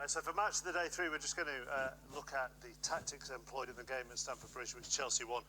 So for match of the day 3, we're just going to look at the tactics employed in the game at Stamford Bridge, which Chelsea won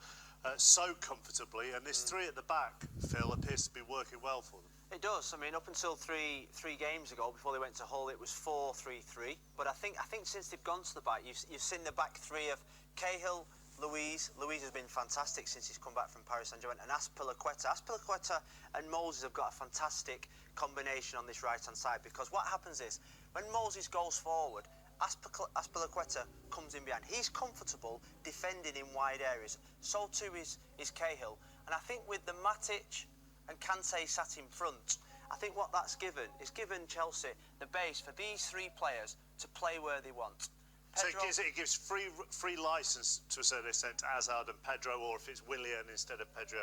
so comfortably. And this 3 at the back, Phil, appears to be working well for them. It does. I mean, up until three games ago, before they went to Hull, it was 4-3-3. But I think since they've gone to the back, you've seen the back 3 of Cahill, Luiz. Luiz has been fantastic since he's come back from Paris Saint-Germain, and Azpilicueta. Azpilicueta and Moses have got a fantastic combination on this right-hand side, because what happens is, when Moses goes forward, Azpilicueta comes in behind. He's comfortable defending in wide areas. So too is Cahill. And I think with the Matic and Conte sat in front, I think what that's given is given Chelsea the base for these 3 players to play where they want. Pedro, so it gives free licence to a certain extent to Hazard and Pedro, or if it's Willian instead of Pedro,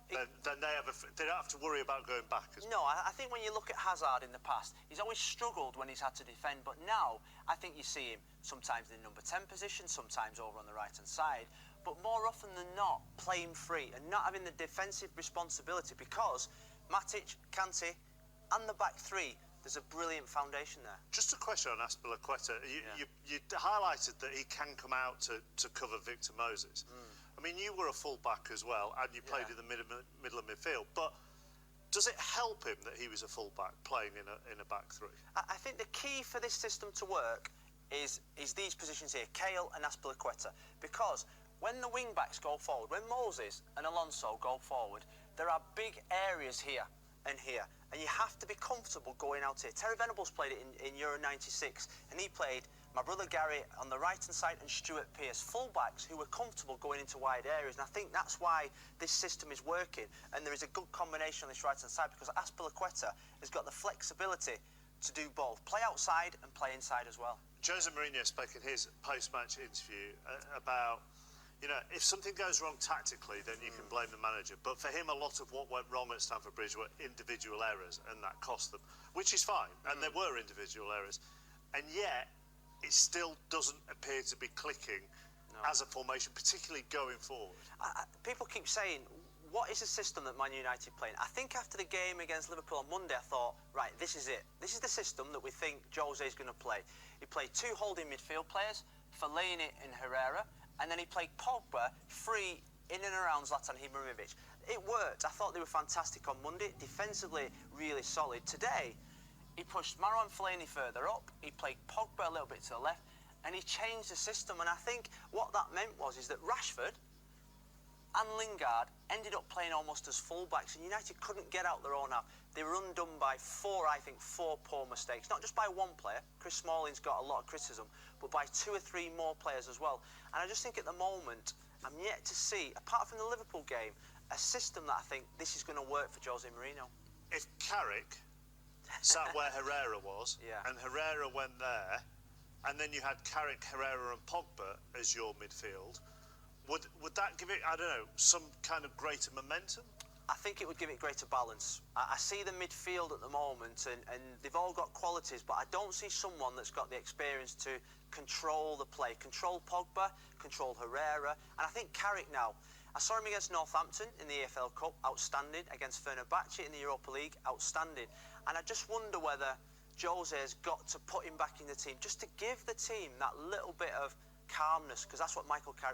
then they don't have to worry about going back. No, I think when you look at Hazard in the past, he's always struggled when he's had to defend, but now I think you see him sometimes in the number 10 position, sometimes over on the right-hand side, but more often than not playing free and not having the defensive responsibility, because Matic, Conte and the back 3, there's a brilliant foundation there. Just a question on Azpilicueta. You highlighted that he can come out to cover Victor Moses. I mean, you were a full-back as well, and you played in the middle of midfield, but does it help him that he was a full-back playing in a back 3? I think the key for this system to work is these positions here, Cahill and Azpilicueta, because when the wing-backs go forward, when Moses and Alonso go forward, there are big areas here and here, and you have to be comfortable going out here. Terry Venables played it in Euro 96, and he played my brother Gary on the right-hand side and Stuart Pearce, full-backs who were comfortable going into wide areas, and I think that's why this system is working, and there is a good combination on this right-hand side, because Azpilicueta has got the flexibility to do both, play outside and play inside as well. Jose Mourinho spoke in his post-match interview about, you know, if something goes wrong tactically, then you can blame the manager. But for him, a lot of what went wrong at Stamford Bridge were individual errors, and that cost them, which is fine. And there were individual errors. And yet, it still doesn't appear to be clicking as a formation, particularly going forward. People keep saying, what is the system that Man United playing? I think after the game against Liverpool on Monday, I thought, right, this is it. This is the system that we think Jose is going to play. He played 2 holding midfield players, Fellaini and Herrera, and then he played Pogba free in and around Zlatan Ibrahimovic. It worked. I thought they were fantastic on Monday. Defensively, really solid. Today, he pushed Marouane Fellaini further up. He played Pogba a little bit to the left, and he changed the system. And I think what that meant is that Rashford and Lingard ended up playing almost as full-backs, and United couldn't get out their own half. They were undone by 4 poor mistakes, not just by 1 player. Chris Smalling's got a lot of criticism, but by 2 or 3 more players as well. And I just think at the moment, I'm yet to see, apart from the Liverpool game, a system that I think this is going to work for Jose Mourinho. If Carrick sat where Herrera was, and Herrera went there, and then you had Carrick, Herrera and Pogba as your midfield, would that give it, I don't know, some kind of greater momentum? I think it would give it greater balance. I see the midfield at the moment, and they've all got qualities, but I don't see someone that's got the experience to control the play, control Pogba, control Herrera, and I think Carrick now, I saw him against Northampton in the EPL Cup, outstanding, against Fenerbahce in the Europa League, outstanding, and I just wonder whether Jose has got to put him back in the team, just to give the team that little bit of calmness, because that's what Michael Carrick